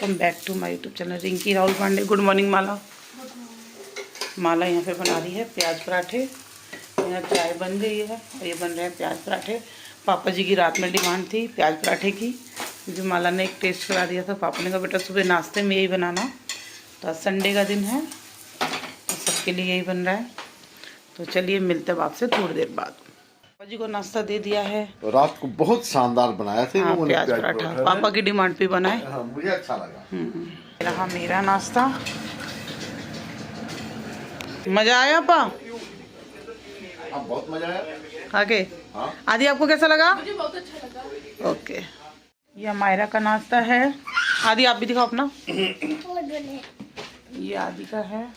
Welcome back to my YouTube channel Rinki Rahul Pandey. Good morning Mala. Mala यहाँ पे बना रही है प्याज पराठे। यहाँ चाय बन गई है और ये बन रहे हैं प्याज पराठे। पापा जी की रात में डिमांड थी प्याज पराठे की, जो माला ने एक टेस्ट करा दिया था। पापा ने कहा बेटा सुबह नाश्ते में यही बनाना, तो आज संडे का दिन है तो सबके लिए यही बन रहा है। तो चलिए मिलते हैं आपसे थोड़ी देर बाद। पापा जी को नाश्ता दे दिया है। रात को बहुत शानदार बनाया थे। हाँ, प्याज पराठा पापा की डिमांड पे बना है। हाँ, मुझे अच्छा लगा। रहा मेरा नाश्ता। मजा आया पा? हाँ, बहुत मजा आया। आगे हाँ। आदि आपको कैसा लगा? मुझे बहुत अच्छा लगा। ओके, ये मायरा का नाश्ता है। आदि आप भी दिखाओ अपना। ये आदि का है,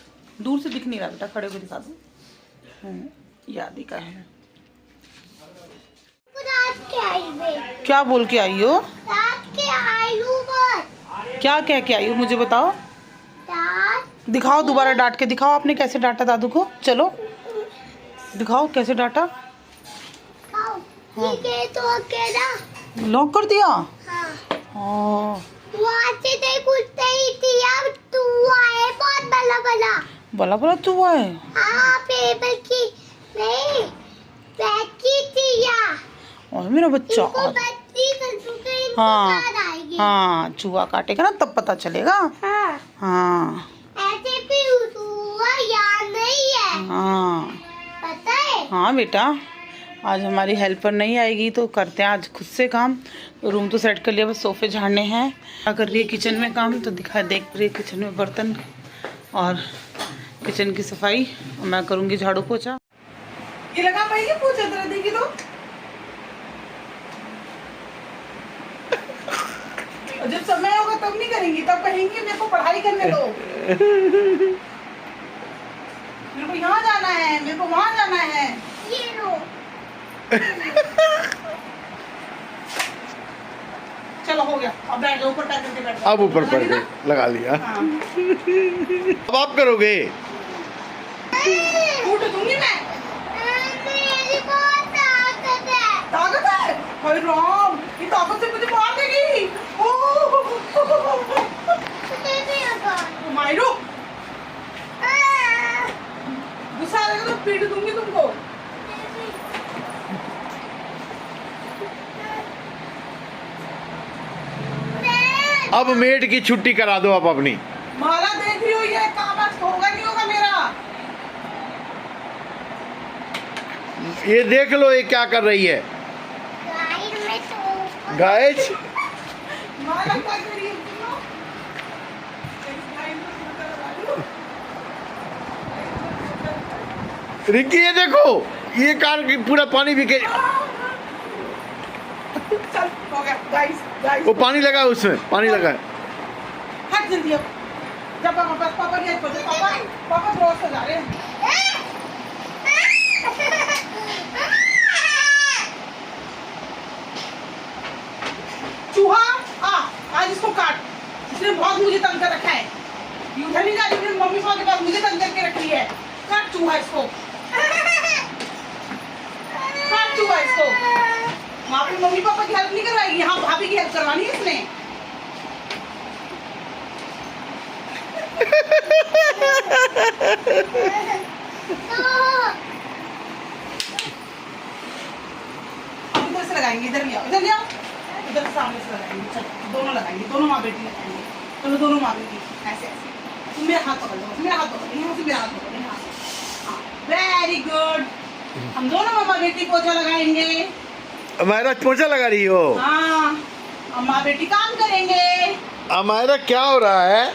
दूर से दिख नहीं रहा बेटा, खड़े होकर दिखा दो। ये आदि का है। क्या बोल के आई हो? क्या कह के आई हो मुझे बताओ। दिखाओ, दोबारा डांट के दिखाओ आपने कैसे डांटा दादू को। चलो दिखाओ कैसे डांटा। हाँ। लॉक कर दिया। हाँ। बला बला चूहा है। और मेरा बच्चा। हाँ हाँ, चूहा काटेगा ना तब पता चलेगा। हाँ हाँ हाँ बेटा, आज हमारी हेल्पर नहीं आएगी तो करते हैं आज खुद से काम। रूम तो सेट कर लिया, बस सोफे झाड़ने हैं। क्या कर रही है किचन में काम तो देख रही है। किचन में बर्तन और किचन की सफाई, और मैं करूँगी झाड़ू पोछा। ये लगा पाएगी पोछा तेरा, देखी तो। जब समय होगा तब नहीं करेंगी, तब कहेंगी मेरे को पढ़ाई करने दो। मेरे को यहाँ जाना है, मेरे को वहाँ जाना है। ये लो। चलो हो गया, अब बैठ जाओ ऊपर, पैर करके बैठ जाओ। अब ऊपर पड़ गए, लगा लिया। हाँ। अब आप करोगे? कूट दूंगी मैं। ताकत है? हाय राम, ये ताकत से मुझे मार देगी। मायरो, गुस्सा आएगा तो पीट दूंगी तुमको। अब मेड की छुट्टी करा दो आप अपनी। माला देख रही हो, ये काम आज होगा नहीं होगा मेरा। ये देख लो ये क्या कर रही है। गाइस, माला क्या कर रही है? रिक्की ये देखो, ये कार की पूरा पानी भी के। चल हो गया गाइस, गाइस। वो पानी लगा है, उसमें पानी लगा है। हट जल्दी अब। जब पापा नहीं आए पापा क्रॉस हो जा रहे हैं। चूहा आज इसको काट, इसने बहुत मुझे तंग कर रखा है। ये उधर नहीं जा रही, फिर मम्मी पापा के पास मुझे तंग करके रख रही है। काट चूहा इसको, काट चूहा इसको। वहाँ पे मम्मी पापा की हेल्प नहीं करवाएगी, यहाँ भाभी की हेल्प करवानी है इसने। अब इधर से लगाएंगे, इधर ले आओ, इधर ले आओ, इधर सामने से लगाएंगे। चलो दोनों लगाएंगे, दोनों माँ बेटी लगाएंगे। चलो दोनों माँ बेटी ऐसे ऐसे। तुम मेरा हाथ पकड़ लो, मेरा हाथ पकड़ लो, यहाँ से मेरा हाथ पकड़ लो, यहाँ से। हाँ वेरी गुड। हम दोनों मामा बेटी पोछा लगाएंगे। अमायरा पोछा लगा रही हो? हाँ, हम माँ बेटी काम करेंगे। अमायरा क्या हो रहा है?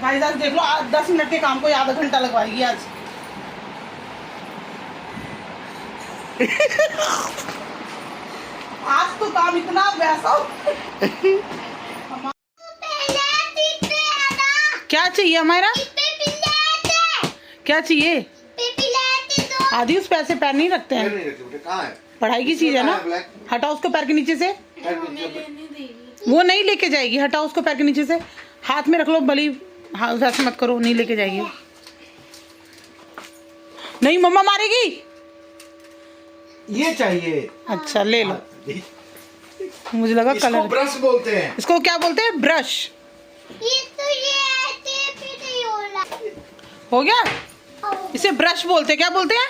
भाई साहब देख लो, 10 मिनट के काम को आधा घंटा लगवाएगी आज। आज तो काम इतना वैसा। क्या चाहिए हमारा? क्या चाहिए? आदि उस पैर से पैर नहीं रखते हैं। कहाँ है? पढ़ाई की चीज है ना, हटाओ उसको पैर के नीचे से। वो नहीं लेके जाएगी, हटाओ उसको पैर के नीचे से। हाथ में रख लो भली। हाँ वैसे मत करो, नहीं लेके जाएगी। नहीं मम्मा मारेगी। ये चाहिए। अच्छा ले लो। मुझे लगा इसको कलर। ब्रश बोलते हैं। इसको क्या बोलते हैं? ब्रश। हो गया, इसे ब्रश बोलते हैं। क्या बोलते हैं?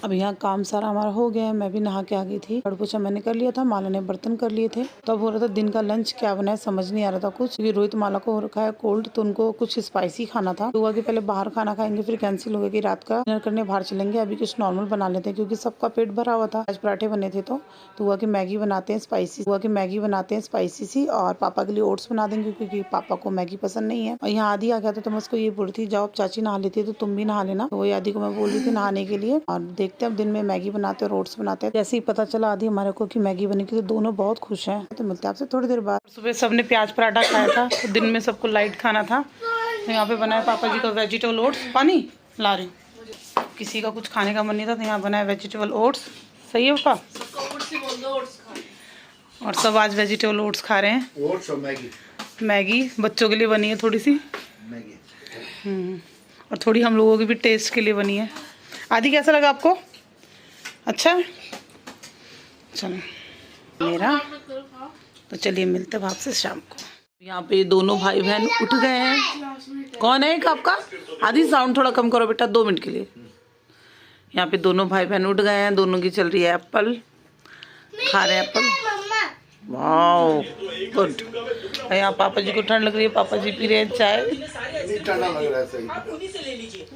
अब यहाँ काम सारा हमारा हो गया है। मैं भी नहा के आ गई थी। झाड़ू पोछा मैंने कर लिया था, माला ने बर्तन कर लिए थे। तब हो रहा था दिन का लंच क्या बनाए, समझ नहीं आ रहा था कुछ, क्योंकि रोहित माला को हो रखा है कोल्ड, तो उनको कुछ स्पाइसी खाना था। हुआ कि पहले बाहर खाना खाएंगे, फिर कैंसिल हो गया कि रात का डिनर करने बाहर चलेंगे। अभी कुछ नॉर्मल बना लेते हैं क्योंकि सबका पेट भरा हुआ था। आज पराठे बने थे तो हुआ कि मैगी बनाते हैं स्पाइसी सी, और पापा के लिए ओट्स बना देंगे क्योंकि पापा को मैगी पसंद नहीं है। और यहाँ आदि आ गया था तो मैं उसको ये बोल रही थी, जाओ चाची नहा लेती है तो तुम भी नहा लेना। तो वही आदि को मैं बोल रही थी नहाने के लिए। और देखते हैं अब दिन में मैगी बनाते हैं और ओट्स बनाते हैं। जैसे ही पता चला आदि हमारे को कि मैगी बनी, तो दोनों बहुत खुश हैं। तो मिलते हैं आपसे थोड़ी देर बाद। सुबह सबने प्याज पराठा खाया था, तो दिन में सबको लाइट खाना था। तो यहाँ पे बनाया पापा जी का वेजिटेबल ओट्स। पानी ला रही हूँ। किसी का कुछ खाने का मन नहीं था तो यहाँ बनाया वेजिटेबल ओट्स। सही है पापा? और सब आज वेजिटेबल ओट्स खा रहे हैं। ओट्स और मैगी बच्चों के लिए बनी है थोड़ी सी मैगी। और थोड़ी हम लोगों की भी टेस्ट के लिए बनी है। आदि कैसा लगा आपको? अच्छा है? चलो मेरा तो चलिए मिलते हैं आपसे शाम को। यहाँ पे दोनों भाई बहन उठ गए हैं। कौन है आपका? आदि साउंड थोड़ा कम करो बेटा, 2 मिनट के लिए। यहाँ पे दोनों भाई बहन उठ गए हैं। दोनों की चल रही है एप्पल, खा रहे हैं एप्पल। Wow good. यहाँ पापा जी को ठंड लग रही है, पापा जी पी रहे हैं चाय।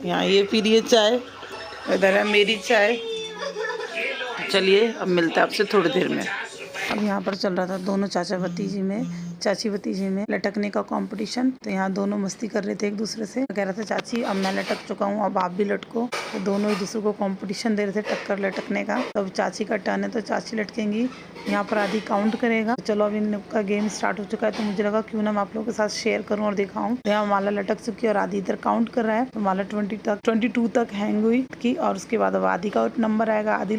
यहाँ ये पी रही है चाय, इधर है मेरी चाय। चलिए अब मिलते हैं आपसे थोड़ी देर में। अब यहाँ पर चल रहा था दोनों चाची भतीजी में लटकने का कंपटीशन। तो यहाँ दोनों मस्ती कर रहे थे एक दूसरे से। कह रहा था चाची अब मैं लटक चुका हूँ, अब आप भी लटको। तो दोनों एक दूसरे को कंपटीशन दे रहे थे टक्कर लटकने का। तो अब चाची का टर्न है तो चाची लटकेंगी। यहाँ पर आदि काउंट करेगा। तो चलो अब इनका गेम स्टार्ट हो चुका है, तो मुझे लगा क्यों ना मैं आप लोगों के साथ शेयर करूँ और दिखाऊँ। तो यहाँ माला लटक चुकी है और आदि इधर काउंट कर रहा है। तो माला 22 तक हैंग हुई की, और उसके बाद अब आदि का नंबर आएगा, आदि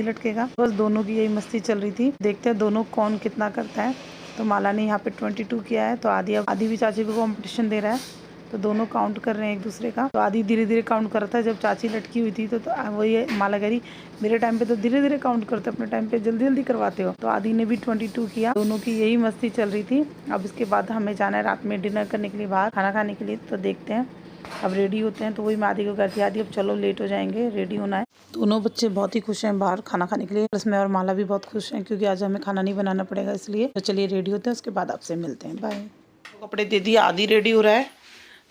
लटकेगा। बस दोनों की यही मस्ती चल रही थी। देखते हैं दोनों कौन कितना करता है। तो माला ने यहाँ पे 22 किया है, तो आदि भी चाची को कंपटीशन दे रहा है। तो दोनों काउंट कर रहे हैं एक दूसरे का। तो आदि धीरे धीरे काउंट कर रहा था। जब चाची लटकी हुई थी तो वही माला कह रही मेरे टाइम पे तो धीरे धीरे काउंट करते, अपने टाइम पे जल्दी जल्दी करवाते हो। तो आदि ने भी 22 किया। दोनों की यही मस्ती चल रही थी। अब इसके बाद हमें जाना है रात में डिनर करने के लिए, बाहर खाना खाने के लिए। तो देखते हैं अब रेडी होते हैं। तो वही मैं आदि को कहती आदि अब चलो लेट हो जाएंगे, रेडी होना है। दोनों बच्चे बहुत ही खुश हैं बाहर खाना खाने के लिए। प्लस मैं और माला भी बहुत खुश हैं क्योंकि आज हमें खाना नहीं बनाना पड़ेगा इसलिए। तो चलिए रेडी होते हैं, उसके बाद आपसे मिलते हैं। बाय। कपड़े दे दिए, आदि रेडी हो रहा है।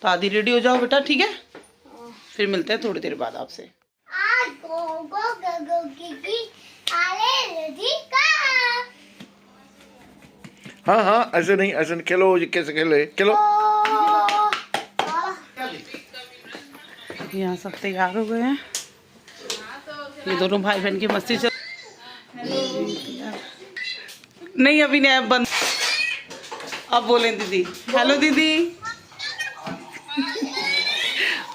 तो आदि रेडी हो जाओ बेटा, ठीक है? फिर मिलते हैं थोड़ी देर बाद आपसे। हाँ ऐसे नहीं खेलो, कैसे खेले खेलो। यहाँ सब तैयार हो गए हैं। ये दोनों भाई बहन की मस्ती चल नहीं, अभी नहीं, अब बंद। अब बोले दीदी, हेलो दीदी।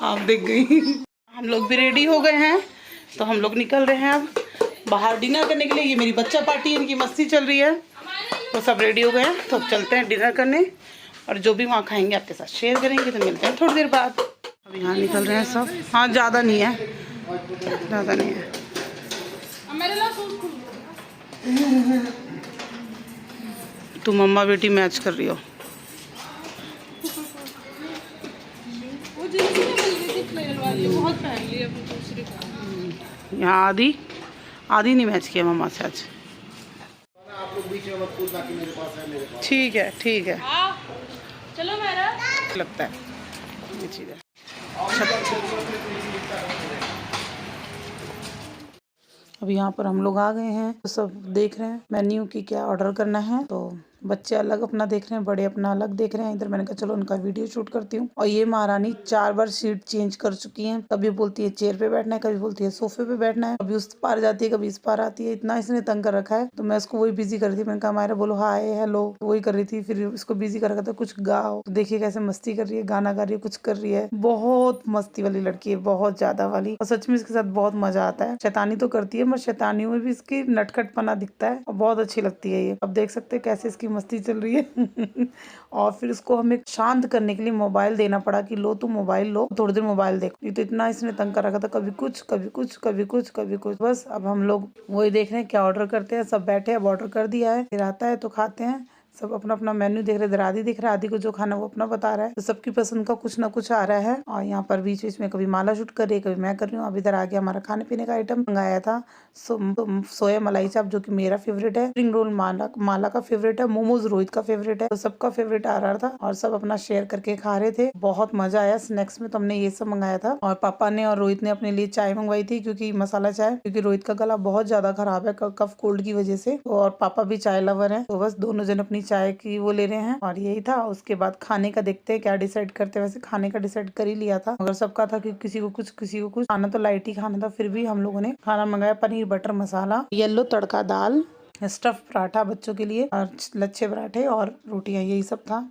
आप दिख गई। हम लोग भी रेडी हो गए हैं, तो हम लोग निकल रहे हैं अब बाहर डिनर करने के लिए। ये मेरी बच्चा पार्टी है, इनकी मस्ती चल रही है। तो सब रेडी हो गए हैं, तो अब चलते हैं डिनर करने। और जो भी वहाँ खाएंगे आपके साथ शेयर करेंगे। तो मिलते हैं थोड़ी देर बाद। अब यहाँ निकल रहे हैं सब। हाँ ज़्यादा नहीं है। तुम मम्मा बेटी मैच कर रही हो। यहाँ आदि नहीं मैच किया मम्मा से आज। ठीक है चलो मेरा लगता है ये चीज़ है। अब यहाँ पर हम लोग आ गए हैं, तो सब देख रहे हैं मेन्यू की क्या ऑर्डर करना है। तो बच्चे अलग अपना देख रहे हैं, बड़े अपना अलग देख रहे हैं। इधर मैंने कहा चलो उनका वीडियो शूट करती हूँ। और ये महारानी 4 बार सीट चेंज कर चुकी हैं। कभी बोलती है चेयर पे बैठना है, कभी बोलती है सोफे पे बैठना है, कभी उस पार जाती है, कभी इस पार आती है। इतना इसने तंग कर रखा है। तो मैं उसको वही बिजी कर रही थी। मैंने कहा मायरा बोलो हाय हेलो, वही कर रही थी। फिर इसको बिजी कर रखा था, कुछ गाओ। तो देखिए कैसे मस्ती कर रही है, गाना गा रही है, कुछ कर रही है। बहुत मस्ती वाली लड़की है, बहुत ज्यादा वाली। और सच में इसके साथ बहुत मजा आता है। शैतानी तो करती है, मगर शैतानियों में भी इसकी नटखटपना दिखता है और बहुत अच्छी लगती है ये। अब देख सकते हैं कैसे इसकी मस्ती चल रही है। और फिर उसको हमें शांत करने के लिए मोबाइल देना पड़ा कि लो तुम मोबाइल लो, थोड़ी देर मोबाइल देखो। ये तो इतना इसने तंग कर रखा था, कभी कुछ कभी कुछ कभी कुछ कभी कुछ। बस अब हम लोग वही देख रहे हैं क्या ऑर्डर करते हैं। सब बैठे, अब ऑर्डर कर दिया है, फिर आता है तो खाते हैं। सब अपना अपना मेन्यू देख रहे। इधर आदि दिख रहा है, आदि को जो खाना वो अपना बता रहा है। तो सबकी पसंद का कुछ ना कुछ आ रहा है। और यहाँ पर बीच बीच में कभी माला शूट कर रही है, कभी मैं कर रही हूँ। अब इधर आ गया हमारा खाने पीने का आइटम। मंगाया था सोया मलाई चाप, जो कि मेरा फेवरेट है। स्प्रिंग रोल माला का फेवरेट है। मोमोज रोहित का फेवरेट है। तो सबका फेवरेट आ रहा था और सब अपना शेयर करके खा रहे थे। बहुत मजा आया। स्नैक्स में तो हमने ये सब मंगाया था। और पापा ने और रोहित ने अपने लिए चाय मंगवाई थी, क्योंकि मसाला चाय, क्योंकि रोहित का गला बहुत ज्यादा खराब है कफ कोल्ड की वजह से। और पापा भी चाय लवर है, तो बस दोनों जन अपनी चाय की वो ले रहे हैं। और यही था। उसके बाद खाने का देखते हैं क्या डिसाइड करते हैं। वैसे खाने का डिसाइड कर ही लिया था, मगर सबका था कि किसी को कुछ खाना तो लाइट ही खाना था। फिर भी हम लोगों ने खाना मंगाया पनीर बटर मसाला, येलो तड़का दाल, स्टफ पराठा बच्चों के लिए, और लच्छे पराठे और रोटियां, यही सब था।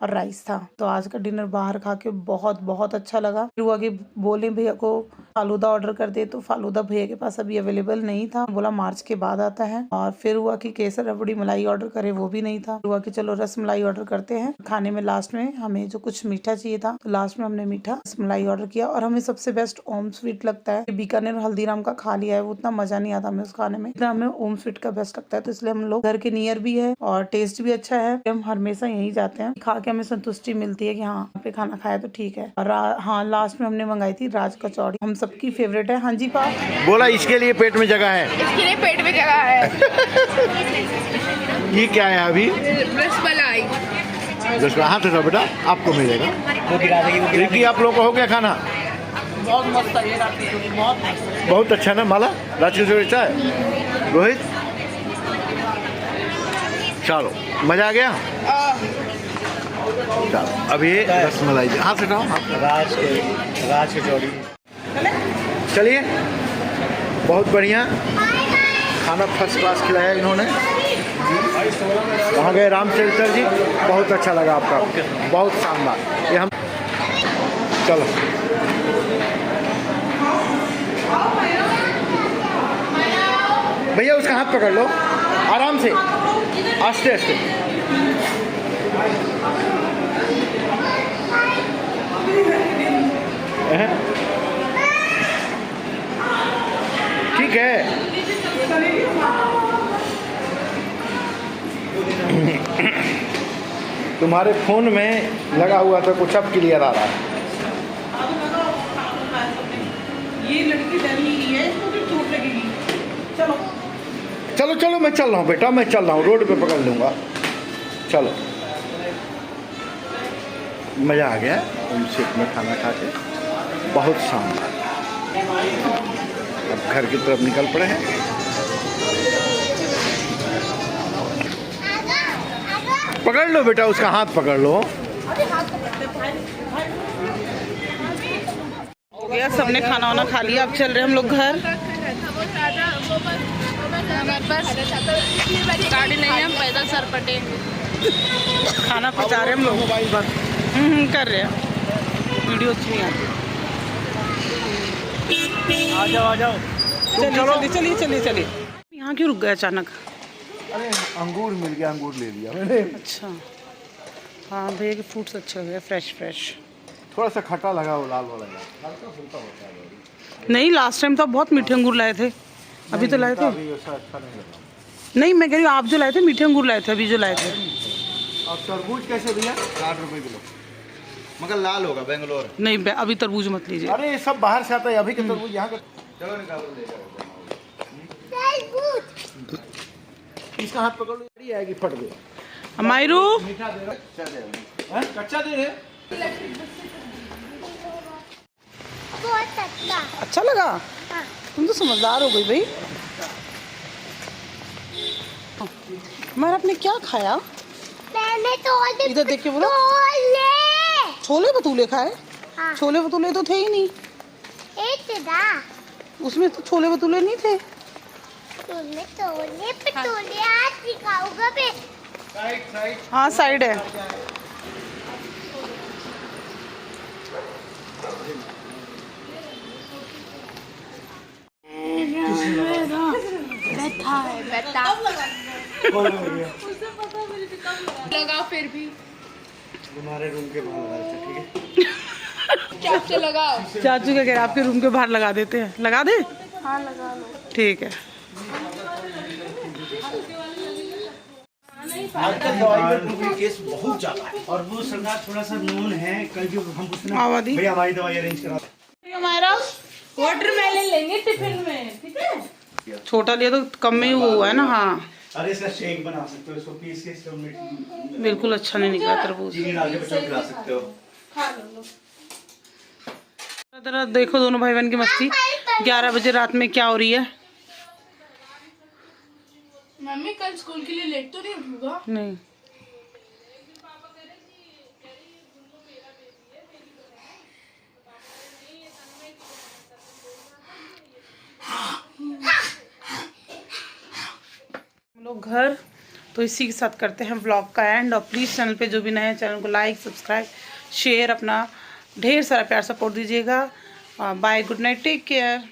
और राइस था। तो आज का डिनर बाहर खा के बहुत बहुत अच्छा लगा। फिर हुआ कि बोले भैया को फालूदा ऑर्डर कर दे, तो फालूदा भैया के पास अभी अवेलेबल नहीं था। बोला मार्च के बाद आता है। और फिर हुआ कि केसर रबड़ी मलाई ऑर्डर करे, वो भी नहीं था। हुआ कि चलो रस मलाई ऑर्डर करते हैं। खाने में लास्ट में हमें जो कुछ मीठा चाहिए था, तो लास्ट में हमने मीठा रस मलाई ऑर्डर किया। और हमें सबसे बेस्ट ओम स्वीट लगता है। बीकानेर हल्दीराम का खा लिया है, वो उतना मजा नहीं आता हमें उस खाने में, इतना हमें ओम स्वीट का बेस्ट लगता है। तो इसलिए हम लोग घर के नियर भी है और टेस्ट भी अच्छा है, हम हमेशा यही जाते हैं। खा के हमें संतुष्टि मिलती है कि हाँ यहाँ पे खाना खाया तो ठीक है। और हाँ, लास्ट में हमने मंगाई थी राज कचौड़ी, हम सबकी फेवरेट है। हाँ जी पा बोला इसके लिए पेट में जगह है, इसके लिए पेट में जगह है। ये क्या है अभी? रसमलाई। हाथ उठाओ बेटा, आपको मिलेगा। रिकी, आप लोगों को हो गया खाना? बहुत मस्त है ये रात की जोड़ी, बहुत मस्त। बहुत अच्छा ना माला, राज कचौड़ी चाय। रोहित, चलो मजा आ गया। चलो अब ये रसमलाई, हाथ उठाओ। राज कचौड़ी। चलिए, बहुत बढ़िया खाना, फर्स्ट क्लास खिलाया इन्होंने। वहाँ गए रामचरित्र जी, बहुत अच्छा लगा आपका, बहुत शानदार। ये हम चलो भैया, उसका हाथ पकड़ लो आराम से, आस्ते आस्ते। ठीक है। तुम्हारे फोन में लगा हुआ था कुछ, अब क्लियर आ रहा है। ये लड़की डर ही रही है, इसको भी चोट लगेगी। चलो चलो चलो, मैं चल रहा हूँ बेटा, मैं चल रहा हूँ, रोड पे पकड़ लूँगा। चलो, मज़ा आ गया उन सीट में खाना खा के, बहुत शानदार। अब घर की तरफ निकल पड़े हैं। पकड़ लो बेटा, उसका हाथ पकड़ लो। हो गया, सबने खाना वाना खा लिया। अब चल रहे हम लोग घर। गाड़ी नहीं है, हम पैदल सर पटे। खाना पचा रहे हम लोग, मोबाइल पर कर रहे हैं। वीडियो अच्छी नहीं आती। आ जाओ। चलिए चलिए चलिए। यहाँ क्यों रुक गए अचानक? अरे अंगूर मिल गया, अंगूर ले लिया मैंने। अच्छा, हाँ भैया के फ्रूट्स अच्छे हो गए, फ्रेश। थोड़ा सा खट्टा लगा, वो लाल वाला हल्का फुल्का होता है। नहीं, लास्ट टाइम तो आप बहुत मीठे अंगूर लाए थे। अभी तो लाए थे। अभी ऐसा अच्छा नहीं लगा। नहीं, मैं कह रही हूँ आप जो लाए थे मीठे अंगूर लाए थे, अभी जो लाए थे। और तरबूज कैसे भैया? 60 रुपए किलो, मगर लाल होगा, बेंगलोर। नहीं, अभी तरबूज मत लीजिए। अरे ये सब बाहर से आता है, अभी के तरबूज यहाँ का। चलो निकालो, ले जाओ। इसका हाथ पकड़ लो, ये आएगी, फट गई। मायरू, मीठा दे रहे, कच्चा दे रहे, कच्चा दे रहे। बहुत अच्छा। अच्छा लगा? तुम तो समझदार हो गई भाई। हमारा आपने क्या खाया? मैंने तो इधर देख के बोलो। छोले भटूरे खाए? हाँ। छोले भटूरे तो थे ही नहीं उसमें, तो छोले भटूरे नहीं थे। आज सिखाऊंगा मैं। हाँ, साइड है। लगाओ फिर भी हमारे रूम के बाहर लगा देते, ठीक है। चाप से लगाओ। चाचू क्या कह रहे हैं, आपके रूम के बाहर लगा देते हैं, लगा दे। हाँ लगा लो। ठीक है। आजकल दवाई में केस बहुत ज्यादा है। और वो सरदार थोड़ा सा नून है, कल जो हम पूछना आवादी भैया हमारी दवाई अरेंज करा। हमारा वाटरमेलन लेंगे टिफिन में, ठीक है। छोटा लिया तो कम में ही वो हुआ है ना। हाँ अरे इसका शेक बना सकते हो, इसको पीस के इसको बिल्कुल अच्छा नहीं निकला तरबूज। चीनी डाल के बच्चों को खिला सकते हो। खा लो। तरह देखो दोनों भाई बहन की मस्ती। 11 बजे रात में क्या हो रही है। मम्मी कल स्कूल के लिए लेट तो नहीं उठूंगा? नहीं हम लोग घर तो इसी के साथ करते हैं व्लॉग का एंड। और प्लीज़ चैनल पे जो भी नए हैं चैनल को लाइक सब्सक्राइब शेयर अपना ढेर सारा प्यार सपोर्ट दीजिएगा। Bye, good night, take care.